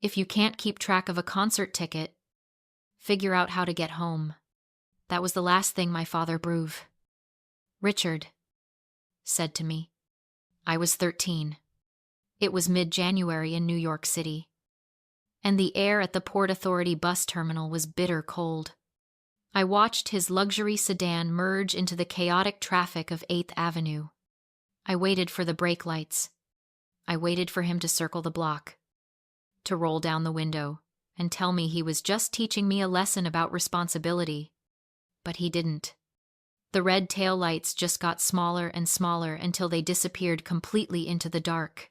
If you can't keep track of a concert ticket, figure out how to get home. That was the last thing my father Richard said to me. I was 13. It was mid-January in New York City, and the air at the Port Authority bus terminal was bitter cold. I watched his luxury sedan merge into the chaotic traffic of 8th Avenue. I waited for the brake lights. I waited for him to circle the block, to roll down the window and tell me he was just teaching me a lesson about responsibility. But he didn't. The red taillights just got smaller and smaller until they disappeared completely into the dark.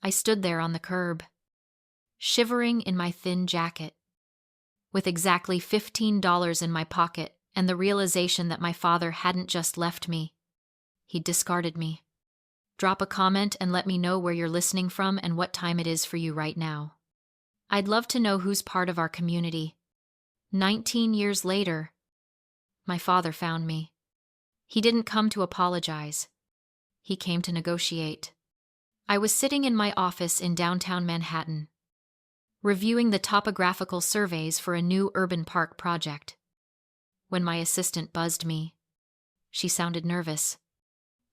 I stood there on the curb, shivering in my thin jacket, with exactly $15 in my pocket and the realization that my father hadn't just left me. He'd discarded me. Drop a comment and let me know where you're listening from and what time it is for you right now. I'd love to know who's part of our community. 19 years later, my father found me. He didn't come to apologize. He came to negotiate. I was sitting in my office in downtown Manhattan, reviewing the topographical surveys for a new urban park project, when my assistant buzzed me. She sounded nervous.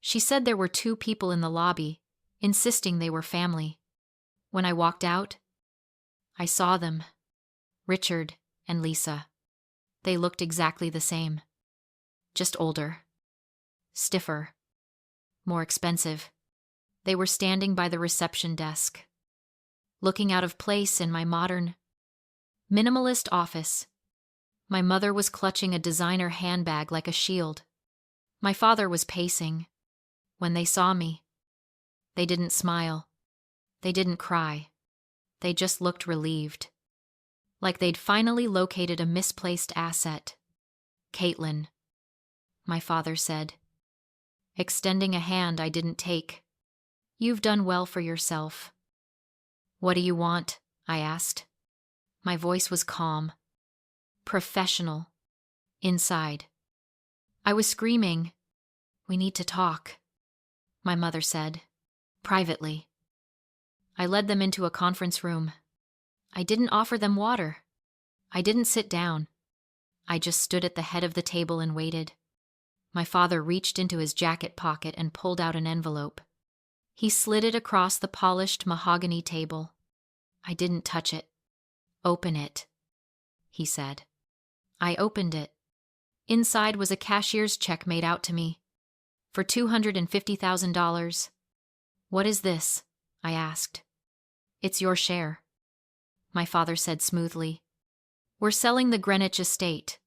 She said there were 2 people in the lobby, insisting they were family. When I walked out, I saw them, Richard and Lisa. They looked exactly the same, just older, stiffer, more expensive. They were standing by the reception desk, looking out of place in my modern, minimalist office. My mother was clutching a designer handbag like a shield. My father was pacing. When they saw me, they didn't smile. They didn't cry. They just looked relieved, like they'd finally located a misplaced asset. Caitlin, my father said, extending a hand I didn't take. You've done well for yourself. What do you want? I asked. My voice was calm, professional, inside. I was screaming, "We need to talk," my mother said, privately. I led them into a conference room. I didn't offer them water. I didn't sit down. I just stood at the head of the table and waited. My father reached into his jacket pocket and pulled out an envelope. He slid it across the polished mahogany table. I didn't touch it. "Open it," he said. I opened it. Inside was a cashier's check made out to me for $250,000. "What is this?" I asked. "It's your share," my father said smoothly. "We're selling the Greenwich estate.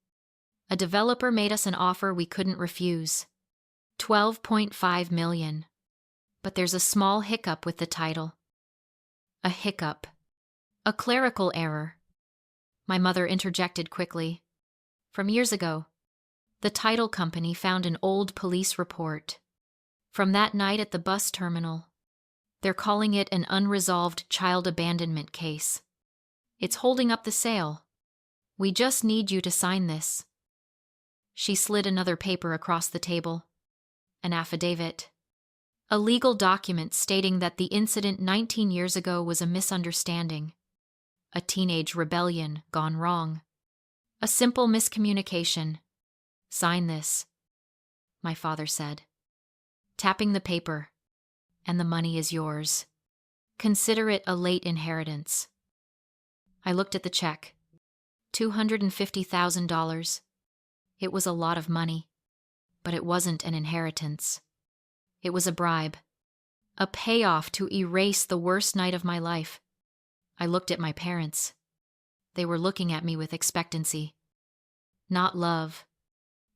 A developer made us an offer we couldn't refuse. $12.5 million. But there's a small hiccup with the title." A hiccup. A clerical error. My mother interjected quickly. From years ago, the title company found an old police report from that night at the bus terminal. They're calling it an unresolved child abandonment case. It's holding up the sale. We just need you to sign this. She slid another paper across the table. An affidavit. A legal document stating that the incident 19 years ago was a misunderstanding. A teenage rebellion gone wrong. A simple miscommunication. "Sign this," my father said, tapping the paper, "and the money is yours. Consider it a late inheritance." I looked at the check. $250,000. It was a lot of money, but it wasn't an inheritance. It was a bribe, a payoff to erase the worst night of my life. I looked at my parents. They were looking at me with expectancy. Not love.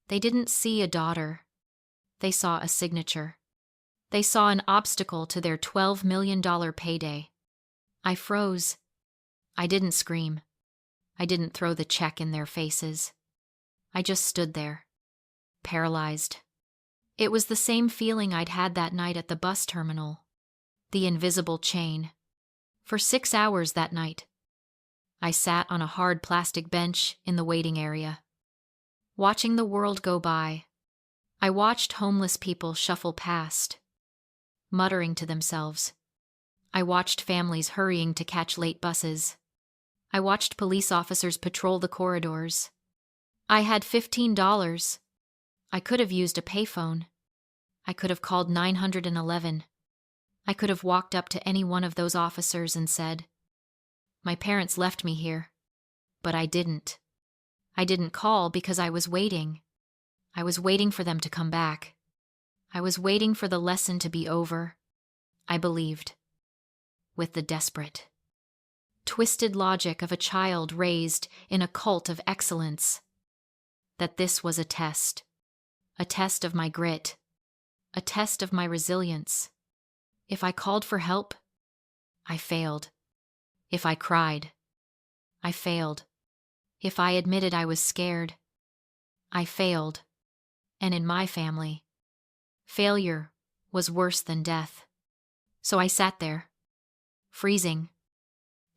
They didn't see a daughter. They saw a signature. They saw an obstacle to their $12 million payday. I froze. I didn't scream. I didn't throw the check in their faces. I just stood there, paralyzed. It was the same feeling I'd had that night at the bus terminal. The invisible chain. For 6 hours that night, I sat on a hard plastic bench in the waiting area, watching the world go by. I watched homeless people shuffle past, muttering to themselves, I watched families hurrying to catch late buses. I watched police officers patrol the corridors. I had $15. I could have used a payphone. I could have called 911. I could have walked up to any one of those officers and said, "My parents left me here." But I didn't. I didn't call because I was waiting. I was waiting for them to come back. I was waiting for the lesson to be over. I believed, with the desperate, twisted logic of a child raised in a cult of excellence, that this was a test of my grit, a test of my resilience. If I called for help, I failed. If I cried, I failed. If I admitted I was scared, I failed. And in my family, failure was worse than death. So I sat there, freezing,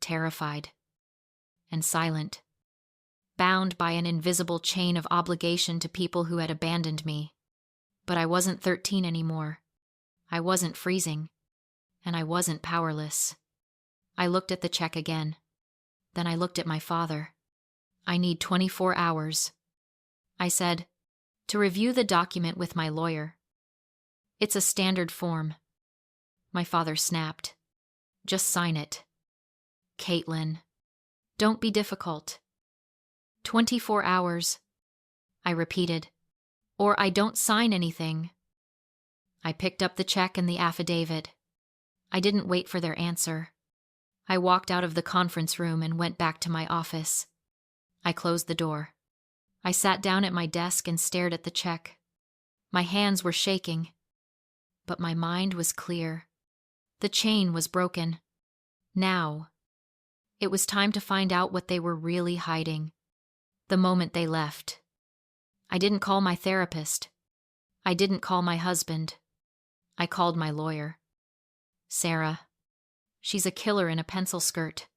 terrified, and silent, bound by an invisible chain of obligation to people who had abandoned me. But I wasn't 13 anymore. I wasn't freezing, and I wasn't powerless. I looked at the check again. Then I looked at my father. "I need 24 hours. I said, "to review the document with my lawyer." "It's a standard form." My father snapped. "Just sign it." "Caitlin, don't be difficult." 24 hours, I repeated, "or I don't sign anything." I picked up the check and the affidavit. I didn't wait for their answer. I walked out of the conference room and went back to my office. I closed the door. I sat down at my desk and stared at the check. My hands were shaking, but my mind was clear. The chain was broken. Now, it was time to find out what they were really hiding. The moment they left, I didn't call my therapist. I didn't call my husband. I called my lawyer. Sarah. She's a killer in a pencil skirt.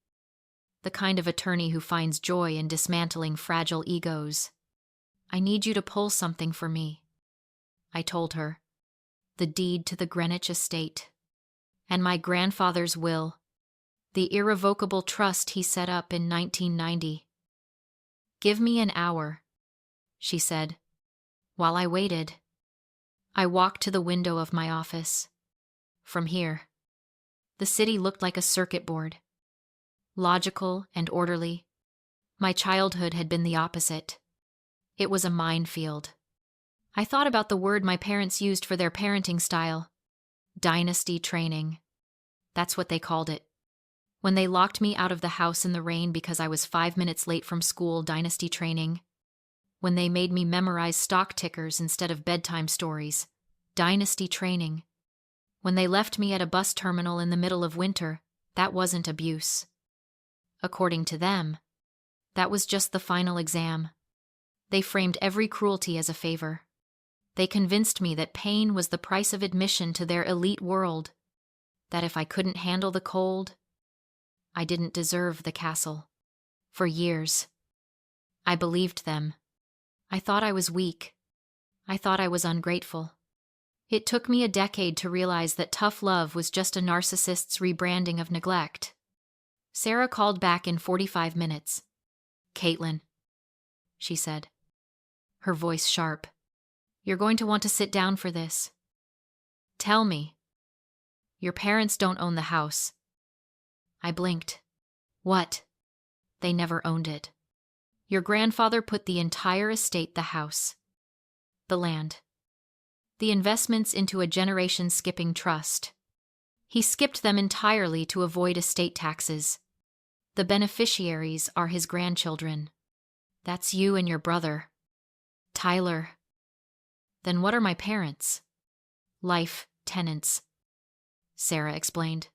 The kind of attorney who finds joy in dismantling fragile egos. "I need you to pull something for me," I told her. "The deed to the Greenwich estate. And my grandfather's will. The irrevocable trust he set up in 1990. "Give me an hour," she said. While I waited, I walked to the window of my office. From here, the city looked like a circuit board. Logical and orderly. My childhood had been the opposite. It was a minefield. I thought about the word my parents used for their parenting style. Dynasty training. That's what they called it. When they locked me out of the house in the rain because I was 5 minutes late from school, dynasty training. When they made me memorize stock tickers instead of bedtime stories, dynasty training. When they left me at a bus terminal in the middle of winter, that wasn't abuse. According to them, that was just the final exam. They framed every cruelty as a favor. They convinced me that pain was the price of admission to their elite world, that if I couldn't handle the cold, I didn't deserve the castle. For years, I believed them. I thought I was weak. I thought I was ungrateful. It took me a decade to realize that tough love was just a narcissist's rebranding of neglect. Sarah called back in 45 minutes. "Caitlin," she said, her voice sharp. "You're going to want to sit down for this. Tell me. Your parents don't own the house." I blinked. "What?" "They never owned it. Your grandfather put the entire estate, the house, the land, the investments into a generation-skipping trust. He skipped them entirely to avoid estate taxes. The beneficiaries are his grandchildren. That's you and your brother. Tyler." "Then what are my parents?" "Life tenants," Sarah explained.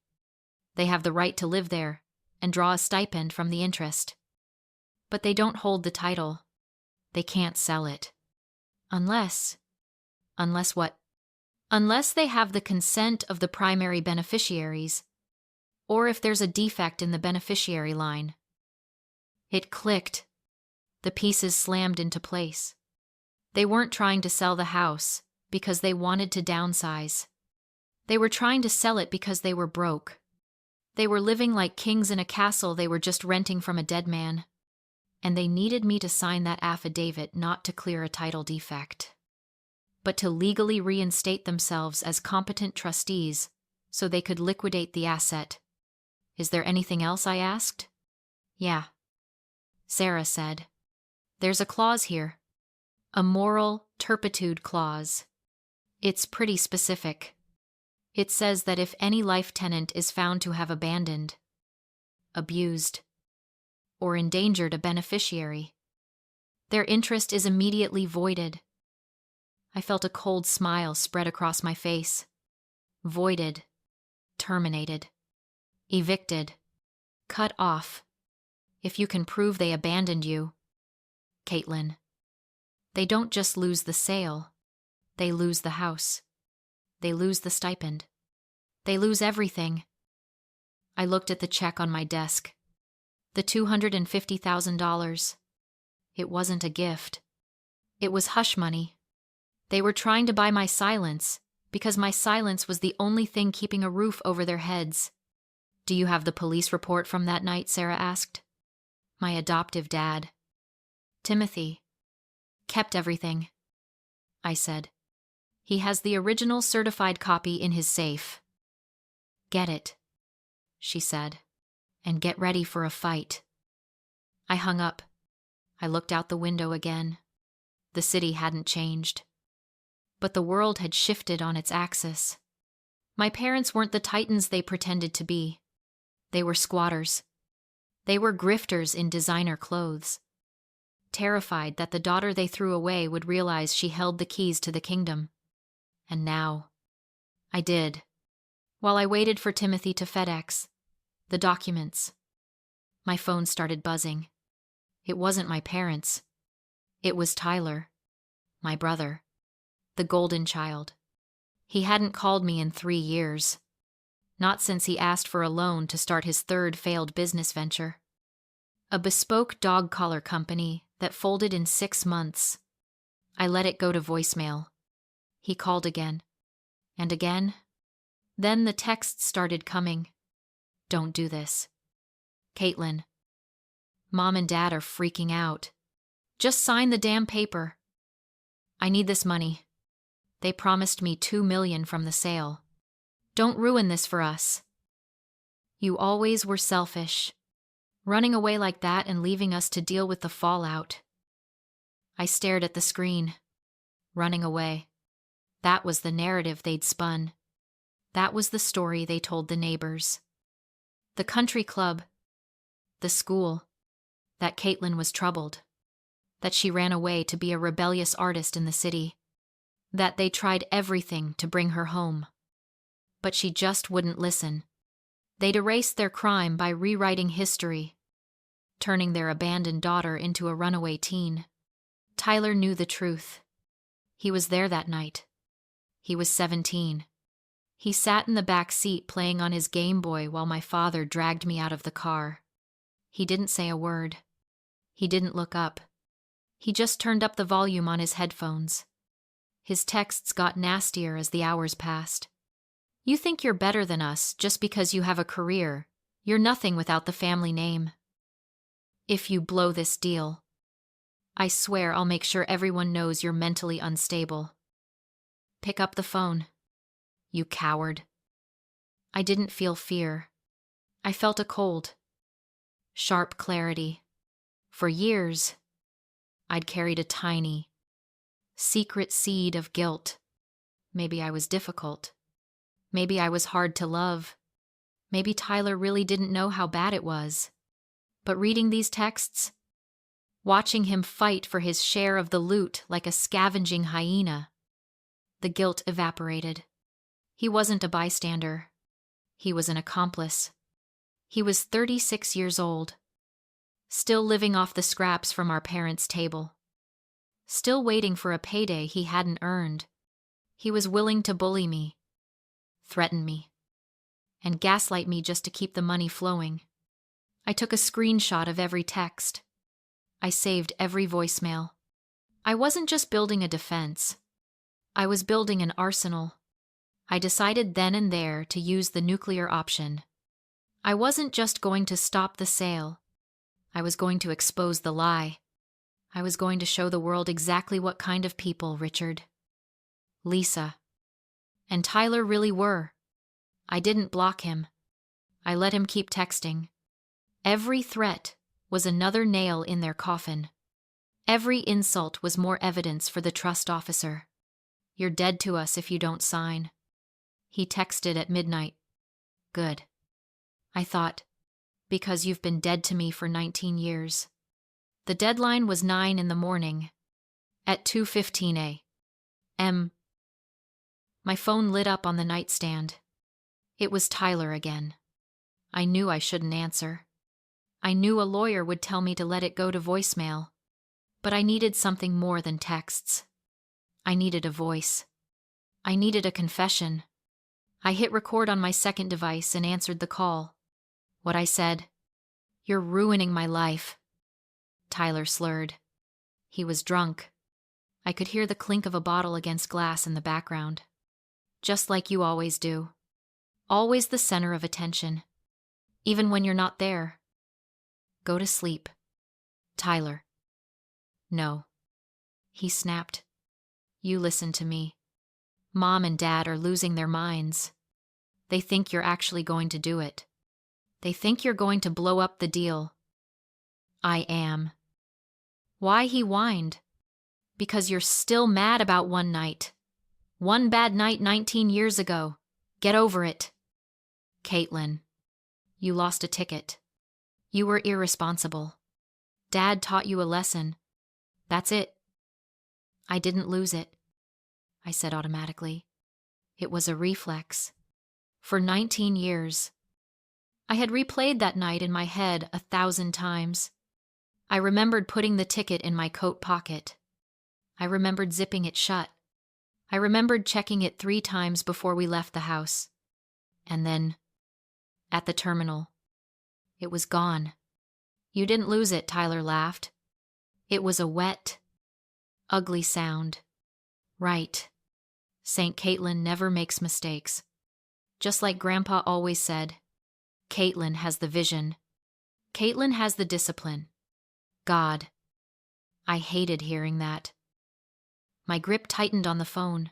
"They have the right to live there and draw a stipend from the interest. But they don't hold the title. They can't sell it. Unless what? Unless they have the consent of the primary beneficiaries, or if there's a defect in the beneficiary line." It clicked. The pieces slammed into place. They weren't trying to sell the house because they wanted to downsize. They were trying to sell it because they were broke. They were living like kings in a castle they were just renting from a dead man. And they needed me to sign that affidavit not to clear a title defect, but to legally reinstate themselves as competent trustees so they could liquidate the asset. Is there anything else? I asked. Yeah, Sarah said. There's a clause here. A moral turpitude clause. It's pretty specific. It says that if any life tenant is found to have abandoned, abused, or endangered a beneficiary, their interest is immediately voided. I felt a cold smile spread across my face. Voided, terminated, evicted, cut off. If you can prove they abandoned you, Caitlin, they don't just lose the sale, they lose the house. They lose the stipend. They lose everything. I looked at the check on my desk. The $250,000. It wasn't a gift. It was hush money. They were trying to buy my silence, because my silence was the only thing keeping a roof over their heads. Do you have the police report from that night? Sarah asked. My adoptive dad, Timothy, kept everything, I said. He has the original certified copy in his safe. Get it, she said, and get ready for a fight. I hung up. I looked out the window again. The city hadn't changed, but the world had shifted on its axis. My parents weren't the titans they pretended to be. They were squatters. They were grifters in designer clothes, terrified that the daughter they threw away would realize she held the keys to the kingdom. And now, I did. While I waited for Timothy to FedEx the documents, my phone started buzzing. It wasn't my parents. It was Tyler, my brother, the golden child. He hadn't called me in 3 years. Not since he asked for a loan to start his third failed business venture. A bespoke dog collar company that folded in 6 months. I let it go to voicemail. He called again. And again. Then the texts started coming. Don't do this. Caitlin, Mom and Dad are freaking out. Just sign the damn paper. I need this money. They promised me $2 million from the sale. Don't ruin this for us. You always were selfish, running away like that and leaving us to deal with the fallout. I stared at the screen. Running away. That was the narrative they'd spun. That was the story they told the neighbors. The country club. The school. That Caitlin was troubled. That she ran away to be a rebellious artist in the city. That they tried everything to bring her home. But she just wouldn't listen. They'd erased their crime by rewriting history, turning their abandoned daughter into a runaway teen. Tyler knew the truth. He was there that night. He was 17. He sat in the back seat playing on his Game Boy while my father dragged me out of the car. He didn't say a word. He didn't look up. He just turned up the volume on his headphones. His texts got nastier as the hours passed. You think you're better than us just because you have a career. You're nothing without the family name. If you blow this deal, I swear I'll make sure everyone knows you're mentally unstable. Pick up the phone. You coward. I didn't feel fear. I felt a cold, sharp clarity. For years, I'd carried a tiny, secret seed of guilt. Maybe I was difficult. Maybe I was hard to love. Maybe Tyler really didn't know how bad it was. But reading these texts, watching him fight for his share of the loot like a scavenging hyena, the guilt evaporated. He wasn't a bystander. He was an accomplice. He was 36 years old, still living off the scraps from our parents' table, still waiting for a payday he hadn't earned. He was willing to bully me, threaten me, and gaslight me just to keep the money flowing. I took a screenshot of every text. I saved every voicemail. I wasn't just building a defense. I was building an arsenal. I decided then and there to use the nuclear option. I wasn't just going to stop the sale. I was going to expose the lie. I was going to show the world exactly what kind of people Richard, Lisa, and Tyler really were. I didn't block him. I let him keep texting. Every threat was another nail in their coffin. Every insult was more evidence for the trust officer. You're dead to us if you don't sign. He texted at midnight. Good. I thought, because you've been dead to me for 19 years. The deadline was 9 in the morning. At 2:15 a.m., my phone lit up on the nightstand. It was Tyler again. I knew I shouldn't answer. I knew a lawyer would tell me to let it go to voicemail. But I needed something more than texts. I needed a voice. I needed a confession. I hit record on my second device and answered the call. What I said, "You're ruining my life." Tyler slurred. He was drunk. I could hear the clink of a bottle against glass in the background. Just like you always do. Always the center of attention. Even when you're not there. Go to sleep. Tyler. No. He snapped. You listen to me. Mom and Dad are losing their minds. They think you're actually going to do it. They think you're going to blow up the deal. I am. Why, he whined. Because you're still mad about one night. One bad night 19 years ago. Get over it. Caitlin, you lost a ticket. You were irresponsible. Dad taught you a lesson. That's it. I didn't lose it, I said automatically. It was a reflex. For 19 years. I had replayed that night in my head 1,000 times. I remembered putting the ticket in my coat pocket. I remembered zipping it shut. I remembered checking it 3 times before we left the house. And then, at the terminal, it was gone. You didn't lose it, Tyler laughed. It was a wet, ugly sound. Right. St. Caitlin never makes mistakes. Just like Grandpa always said, Caitlin has the vision. Caitlin has the discipline. God. I hated hearing that. My grip tightened on the phone.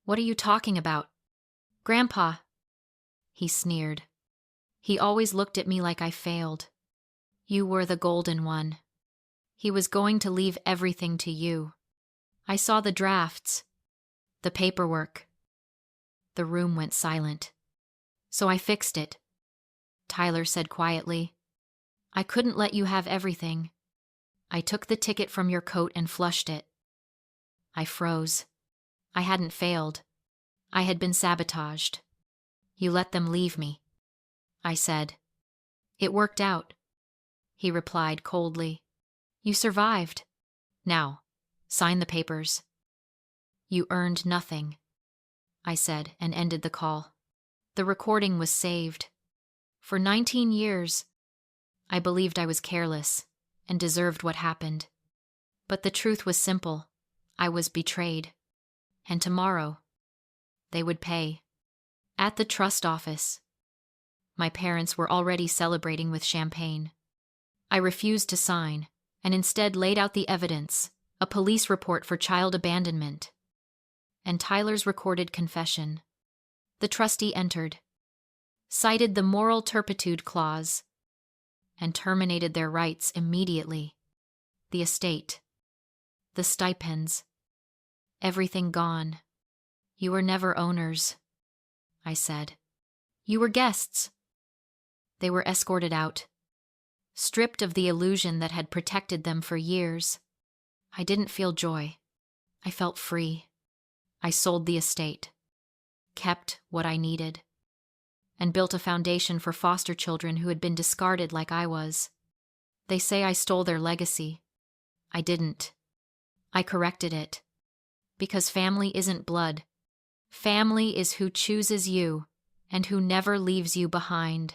What are you talking about? Grandpa. He sneered. He always looked at me like I failed. You were the golden one. He was going to leave everything to you. I saw the drafts, the paperwork. The room went silent. So I fixed it, Tyler said quietly. I couldn't let you have everything. I took the ticket from your coat and flushed it. I froze. I hadn't failed. I had been sabotaged. You let them leave me, I said. It worked out, he replied coldly. You survived. Now, sign the papers. You earned nothing, I said, and ended the call. The recording was saved. For 19 years, I believed I was careless and deserved what happened. But the truth was simple. I was betrayed. And tomorrow, they would pay. At the trust office. My parents were already celebrating with champagne. I refused to sign, and instead laid out the evidence, a police report for child abandonment, and Tyler's recorded confession. The trustee entered, cited the moral turpitude clause, and terminated their rights immediately. The estate, the stipends, everything gone. You were never owners, I said. You were guests. They were escorted out, stripped of the illusion that had protected them for years. I didn't feel joy. I felt free. I sold the estate, kept what I needed, and built a foundation for foster children who had been discarded like I was. They say I stole their legacy. I didn't. I corrected it. Because family isn't blood. Family is who chooses you and who never leaves you behind.